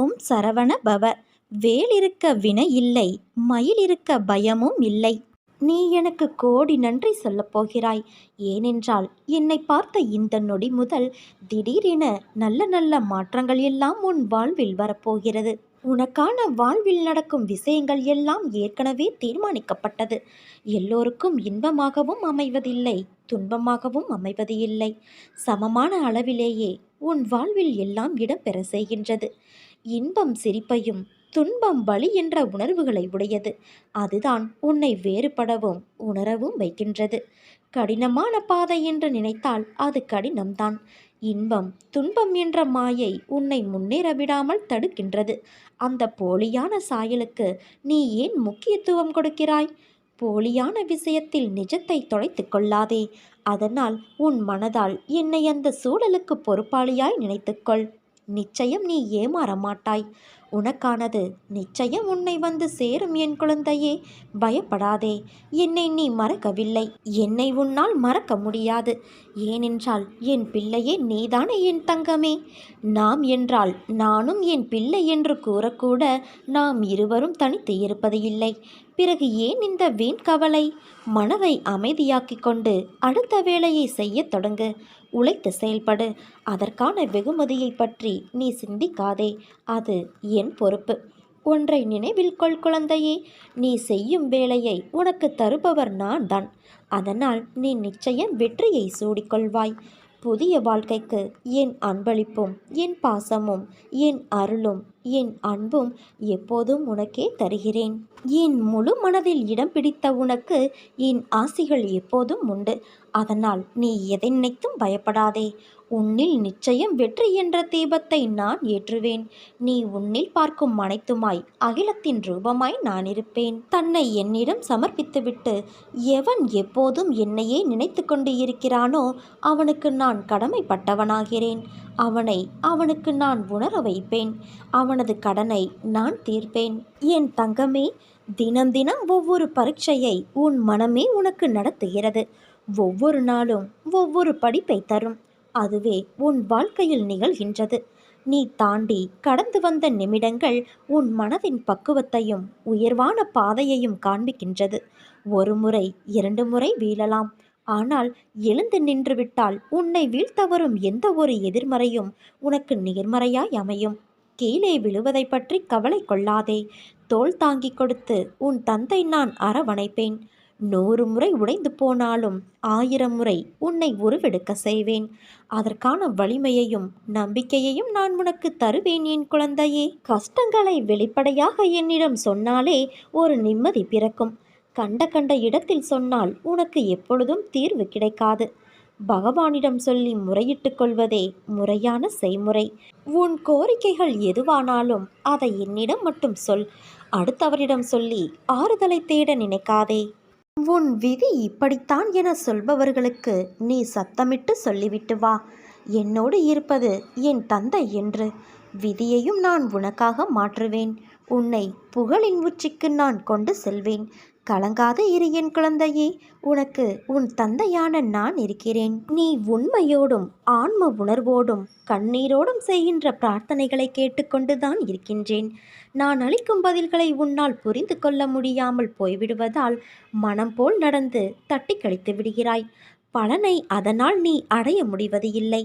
ஓம் சரவண பவ. வேல் இருக்க வினை இல்லை, மயில் இருக்க பயமும் இல்லை. நீ எனக்கு கோடி நன்றி சொல்லப் போகிறாய். ஏனென்றால் என்னை பார்த்த இந்த நொடி முதல் திடீரென நல்ல நல்ல மாற்றங்கள் எல்லாம் உன் வாழ்வில் வரப்போகிறது. உனக்கான வாழ்வில் நடக்கும் விஷயங்கள் எல்லாம் ஏற்கனவே தீர்மானிக்கப்பட்டது. எல்லோருக்கும் இன்பமாகவும் அமைவதில்லை, துன்பமாகவும் அமைவது இல்லை. சமமான அளவிலேயே உன் வாழ்வில் எல்லாம் இடம்பெற செய்கின்றது. இன்பம் சிரிப்பையும், துன்பம் வலி என்ற உணர்வுகளை உடையது. அதுதான் உன்னை வேறுபடவும் உணரவும் வைக்கின்றது. கடினமான பாதை என்று நினைத்தால் அது கடினம்தான். இன்பம் துன்பம் என்ற மாயை உன்னை முன்னேற விடாமல் தடுக்கின்றது. அந்த போலியான சாயலுக்கு நீ ஏன் முக்கியத்துவம் கொடுக்கிறாய்? போலியான விஷயத்தில் நிஜத்தை தொலைத்து கொள்ளாதே. அதனால் உன் மனதால் என்னை அந்த சூழலுக்கு பொறுப்பாளியாய் நினைத்துக்கொள். நிச்சயம் நீ ஏமாற மாட்டாய். உனக்கானது நிச்சயம் உன்னை வந்து சேரும் என் குழந்தையே. பயப்படாதே. என்னை நீ மறக்கவில்லை. என்னை உன்னால் மறக்க முடியாது. ஏனென்றால் என் பிள்ளையே நீதானே என் தங்கமே. நாம் என்றால் நானும் என் பிள்ளை என்று கூறக்கூட நாம் இருவரும் தனித்து இருப்பது இல்லை. பிறகு ஏன் இந்த வீண் கவலை? மனதை அமைதியாக்கிக் கொண்டு அடுத்த வேலையை செய்யத் தொடங்கு. உழைத்து செயல்படு. அதற்கான வெகுமதியை பற்றி நீ சிந்திக்காதே. அது என் பொறுப்பு. ஒன்றை நினைவில் கொள் குழந்தையே, நீ செய்யும் வேலையை உனக்கு தருபவர் நான் தான். அதனால் நீ நிச்சயம் வெற்றியை சூடிக்கொள்வாய். புதிய வாழ்க்கைக்கு என் அன்பளிப்பும், என் பாசமும், என் அருளும், என் அன்பும் எப்போதும் உனக்கே தருகிறேன். என் முழு மனதில் இடம் பிடித்த உனக்கு என் ஆசிகள் எப்போதும் உண்டு. அதனால் நீ எதை நினைத்தும் பயப்படாதே. உன்னில் நிச்சயம் வெற்றி என்ற தீபத்தை நான் ஏற்றுவேன். நீ உன்னில் பார்க்கும் அனைத்துமாய் அகிலத்தின் ரூபமாய் நான் இருப்பேன். தன்னை என்னிடம் சமர்ப்பித்துவிட்டு எவன் எப்போதும் என்னையே நினைத்து கொண்டு இருக்கிறானோ அவனுக்கு நான் கடமைப்பட்டவனாகிறேன். அவனுக்கு நான் உணர வைப்பேன். அவனது கடனை நான் தீர்ப்பேன். என் தங்கமே, தினம் தினம் ஒவ்வொரு பரீட்சையை உன் மனமே உனக்கு நடத்துகிறது. ஒவ்வொரு நாளும் ஒவ்வொரு படிப்பை தரும். அதுவே உன் வாழ்க்கையில் நிகழ்கின்றது. நீ தாண்டி கடந்து வந்த நிமிடங்கள் உன் மனதின் பக்குவத்தையும் உயர்வான பாதையையும் காண்பிக்கின்றது. ஒரு முறை 2 முறை வீழலாம். ஆனால் எழுந்து நின்றுவிட்டால் உன்னை வீழ்த்த வரும் எந்த ஒரு எதிர்மறையும் உனக்கு நேர்மறையாய் அமையும். கீழே விழுவதை பற்றி கவலை கொள்ளாதே. தோள் தாங்கி கொடுத்து உன் தந்தை நான் அரவணைப்பேன். 100 முறை உடைந்து போனாலும் 1000 முறை உன்னை உருவெடுக்க செய்வேன். அதற்கான வலிமையையும் நம்பிக்கையையும் நான் உனக்கு தருவேன் என் குழந்தையே. கஷ்டங்களை வெளிப்படையாக என்னிடம் சொன்னாலே ஒரு நிம்மதி பிறக்கும். கண்ட இடத்தில் சொன்னால் உனக்கு எப்பொழுதும் தீர்வு கிடைக்காது. பகவானிடம் சொல்லி முறையிட்டு கொள்வதே முறையான செய்முறை. உன் கோரிக்கைகள் எதுவானாலும் அதை என்னிடம் மட்டும் சொல். அடுத்தவரிடம் சொல்லி ஆறுதலை தேட நினைக்காதே. உன் விதி இப்படித்தான் என சொல்பவர்களுக்கு நீ சத்தமிட்டு சொல்லிவிட்டு வா, என்னோடு இருப்பது என் தந்தை என்று. விதியையும் நான் உனக்காக மாற்றுவேன். உன்னை புகழின் உச்சிக்கு நான் கொண்டு செல்வேன். கலங்காத இரு என் குழந்தையே. உனக்கு உன் தந்தையான நான் இருக்கிறேன். நீ உண்மையோடும் ஆன்ம உணர்வோடும் கண்ணீரோடும் செய்கின்ற பிரார்த்தனைகளை கேட்டுக்கொண்டுதான் இருக்கின்றேன். நான் அளிக்கும் பதில்களை உன்னால் புரிந்து கொள்ள முடியாமல் போய்விடுவதால் மனம் போல் நடந்து தட்டி கழித்து விடுகிறாய். பலனை அதனால் நீ அடைய முடிவது இல்லை.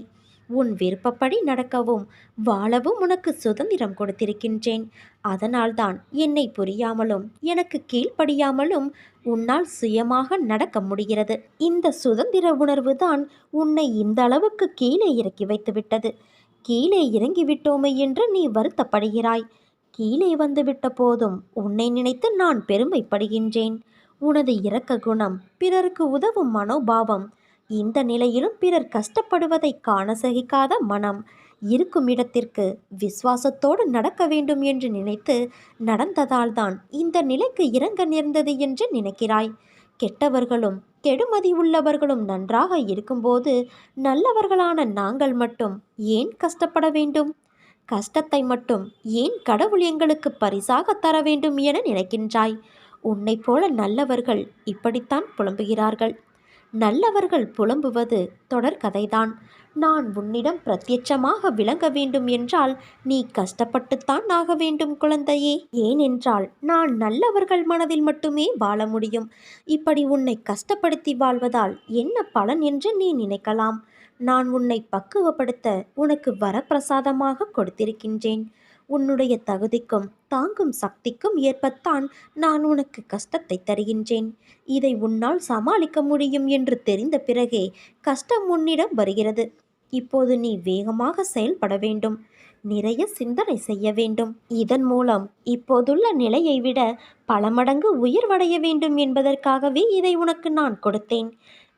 உன் விருப்பப்படி நடக்கவும் வாழவும் உனக்கு சுதந்திரம் கொடுத்திருக்கின்றேன். அதனால்தான் என்னை புரியாமலும் எனக்கு கீழ்ப்படியாமலும் உன்னால் சுயமாக நடக்க முடிகிறது. இந்த சுதந்திர உணர்வு தான் உன்னை இந்த அளவுக்கு கீழே இறக்கி வைத்துவிட்டது. கீழே இறங்கிவிட்டோமே என்று நீ வருத்தப்படுகிறாய். கீழே வந்துவிட்ட போதும் உன்னை நினைத்து நான் பெருமைப்படுகின்றேன். உனது இரக்க குணம், பிறருக்கு உதவும் மனோபாவம், இந்த நிலையிலும் பிறர் கஷ்டப்படுவதை காண சகிக்காத மனம், இருக்கும் இடத்திற்கு விசுவாசத்தோடு நடக்க வேண்டும் என்று நினைத்து நடந்ததால்தான் இந்த நிலைக்கு இறங்க நேர்ந்தது என்று நினைக்கிறாய். கெட்டவர்களும் கெடுமதி உள்ளவர்களும் நன்றாக இருக்கும்போது நல்லவர்களான நாங்கள் மட்டும் ஏன் கஷ்டப்பட வேண்டும்? கஷ்டத்தை மட்டும் ஏன் கடவுள் எங்களுக்கு பரிசாக தர வேண்டும் என நினைக்கின்றாய்? உன்னை போல நல்லவர்கள் இப்படித்தான் புலம்புகிறார்கள். நல்லவர்கள் புலம்புவது தொடர்கதைதான். நான் உன்னிடம் பிரத்யட்சமாக விளங்க வேண்டும் என்றால் நீ கஷ்டப்பட்டுத்தான் ஆக வேண்டும் குழந்தையே. ஏனென்றால் நான் நல்லவர்கள் மனதில் மட்டுமே வாழ முடியும். இப்படி உன்னை கஷ்டப்படுத்தி வாழ்வதால் என்ன பலன் என்று நீ நினைக்கலாம். நான் உன்னை பக்குவப்படுத்த உனக்கு வரப்பிரசாதமாக கொடுத்திருக்கின்றேன். உன்னுடைய தகுதிக்கும் தாங்கும் சக்திக்கும் ஏற்பத்தான் நான் உனக்கு கஷ்டத்தை தருகின்றேன். இதை உன்னால் சமாளிக்க முடியும் என்று தெரிந்த பிறகே கஷ்டம் உன்னிடம் வருகிறது. இப்போது நீ வேகமாக செயல்பட வேண்டும். நிறைய சிந்தனை செய்ய வேண்டும். இதன் மூலம் இப்போதுள்ள நிலையை விட பல மடங்கு உயர்வடைய வேண்டும் என்பதற்காகவே இதை உனக்கு நான் கொடுத்தேன்.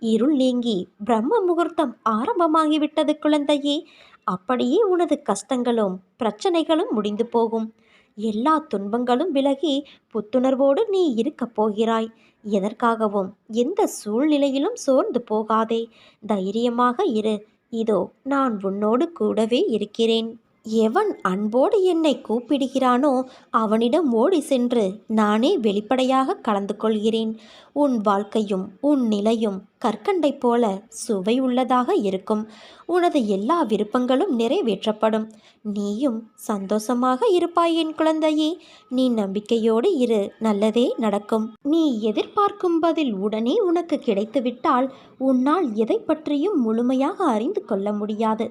இருள் நீங்கி பிரம்ம முகூர்த்தம் ஆரம்பமாகிவிட்டது குழந்தையே. அப்படியே உனது கஷ்டங்களும் பிரச்சனைகளும் முடிந்து போகும். எல்லா துன்பங்களும் விலகி புத்துணர்வோடு நீ இருக்கப் போகிறாய். எதற்காகவும் எந்த சூழ்நிலையிலும் சோர்ந்து போகாதே. தைரியமாக இரு. இதோ நான் உன்னோடு கூடவே இருக்கிறேன். எவன் அன்போடு என்னை கூப்பிடுகிறானோ அவனிடம் ஓடி சென்று நானே வெளிப்படையாக கலந்து கொள்கிறேன். உன் வாழ்க்கையும் உன் நிலையும் கற்கண்டை போல சுவை உள்ளதாக இருக்கும். உனது எல்லா விருப்பங்களும் நிறைவேற்றப்படும். நீயும் சந்தோஷமாக இருப்பாய் என் குழந்தையே. நீ நம்பிக்கையோடு இரு, நல்லதே நடக்கும். நீ எதிர்பார்க்கும் பதில் உடனே உனக்கு கிடைத்துவிட்டால் உன்னால் எதை பற்றியும் முழுமையாக அறிந்து கொள்ள முடியாது.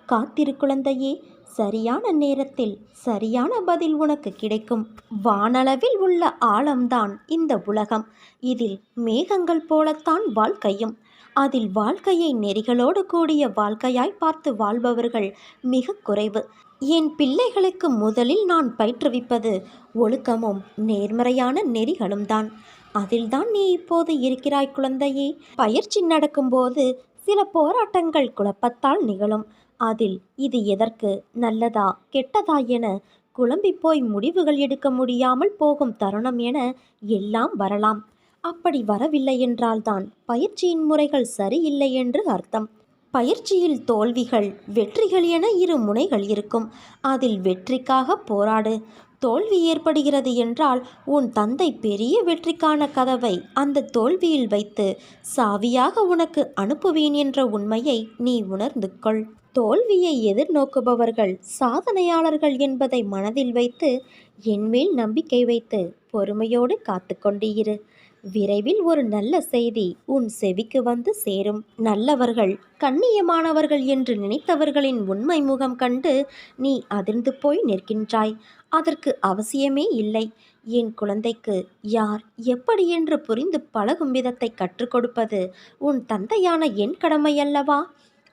காத்திரு குழந்தையே. சரியான நேரத்தில் சரியான பதில் உனக்கு கிடைக்கும். வானளவில் உள்ள ஆழம்தான் இந்த உலகம். இதில் மேகங்கள் போலத்தான் வாழ்க்கையும். அதில் வாழ்க்கையை நெறிகளோடு கூடிய வாழ்க்கையாய் பார்த்து வாழ்பவர்கள் மிக குறைவு. என் பிள்ளைகளுக்கு முதலில் நான் பயிற்றுவிப்பது ஒழுக்கமும் நேர்மறையான நெறிகளும் தான். அதில்தான் நீ இப்போது இருக்கிறாய் குழந்தையே. பயிற்சி நடக்கும்போது சில போராட்டங்கள் குழப்பத்தால் நிகழும். அதில் இது எதற்கு, நல்லதா கெட்டதா என குழம்பி போய் முடிவுகள் எடுக்க முடியாமல் போகும் தருணம் என எல்லாம் வரலாம். அப்படி வரவில்லை என்றால்தான் பயிற்சியின் முறைகள் சரியில்லை என்று அர்த்தம். பயிற்சியில் தோல்விகள் வெற்றிகள் என இரு முனைகள் இருக்கும். அதில் வெற்றிக்காக போராடு. தோல்வி ஏற்படுகிறது என்றால் உன் தந்தை பெரிய வெற்றிக்கான கதவை அந்த தோல்வியில் வைத்து சாவியாக உனக்கு அனுப்புவேன் என்ற உண்மையை நீ உணர்ந்து கொள். தோல்வியை எதிர்நோக்குபவர்கள் சாதனையாளர்கள் என்பதை மனதில் வைத்து என்மேல் நம்பிக்கை வைத்து பொறுமையோடு காத்து கொண்டு இரு. விரைவில் ஒரு நல்ல செய்தி உன் செவிக்கு வந்து சேரும். நல்லவர்கள் கண்ணியமானவர்கள் என்று நினைத்தவர்களின் உண்மை முகம் கண்டு நீ அதிர்ந்து போய் நிற்கின்றாய். அதற்கு அவசியமே இல்லை. என் குழந்தைக்கு யார் எப்படி என்று புரிந்து பழகும் விதத்தை கற்றுக் கொடுப்பது உன் தந்தையான என் கடமை அல்லவா?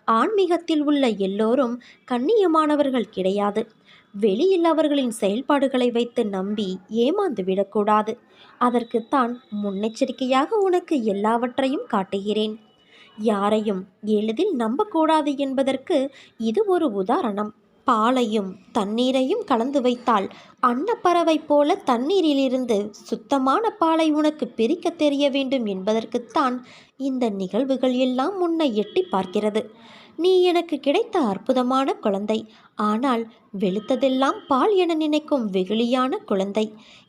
ஆன்மீகத்தில் உள்ள எல்லோரும் கண்ணியமானவர்கள் கிடையாது. வெளியில் அவர்களின் செயல்பாடுகளை வைத்து நம்பி ஏமாந்து விடக்கூடாது. அதற்குத்தான் முன்னெச்சரிக்கையாக உனக்கு எல்லாவற்றையும் காட்டுகிறேன். யாரையும் எளிதில் நம்பக்கூடாது என்பதற்கு இது ஒரு உதாரணம். பாலையும் தண்ணீரையும் கலந்து வைத்தால் அன்னப்பறவை போல தண்ணீரிலிருந்து சுத்தமான பாலை உனக்கு பிரிக்க தெரிய வேண்டும் என்பதற்குத்தான் இந்த நிகழ்வுகள் எல்லாம் உன்னை எட்டி பார்க்கிறது. நீ எனக்கு கிடைத்த அற்புதமான குழந்தை. ஆனால் வெளுத்ததெல்லாம் பால் என நினைக்கும் வெகுளியான குழந்தை.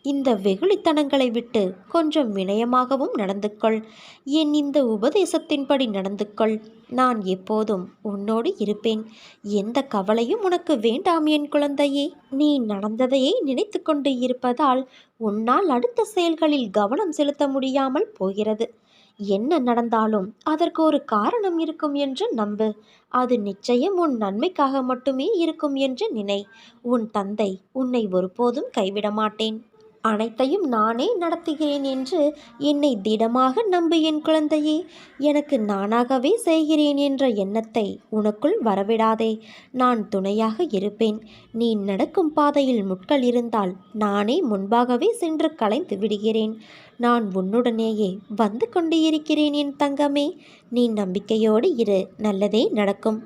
இந்த வெகுளித்தனங்களை விட்டு கொஞ்சம் வினயமாகவும் நடந்து கொள். என் இந்த உபதேசத்தின்படி நடந்து கொள். நான் எப்போதும் உன்னோடு இருப்பேன். எந்த கவலையும் உனக்கு வேண்டாம் என் குழந்தையே. நீ நடந்ததையே நினைத்து கொண்டு இருப்பதால் உன்னால் அடுத்த செயல்களில் கவனம் செலுத்த முடியாமல் போகிறது. என்ன நடந்தாலும் அதற்கு ஒரு காரணம் இருக்கும் என்று நம்பு. அது நிச்சயம் உன் நன்மைக்காக மட்டுமே இருக்கும் என்று நினை. உன் தந்தை உன்னை ஒருபோதும் கைவிட மாட்டேன். அனைத்தையும் நானே நடத்துகிறேன் என்று என்னை திடமாக நம்பு என் குழந்தையே. எனக்கு நானாகவே செய்கிறேன் என்ற எண்ணத்தை உனக்குள் வரவிடாதே. நான் துணையாக இருப்பேன். நீ நடக்கும் பாதையில் முட்கள் இருந்தால் நானே முன்பாகவே சென்று களைந்து விடுகிறேன். நான் உன்னுடனேயே வந்து கொண்டு இருக்கிறேன் என் தங்கமே. நீ நம்பிக்கையோடு இரு, நல்லதே நடக்கும்.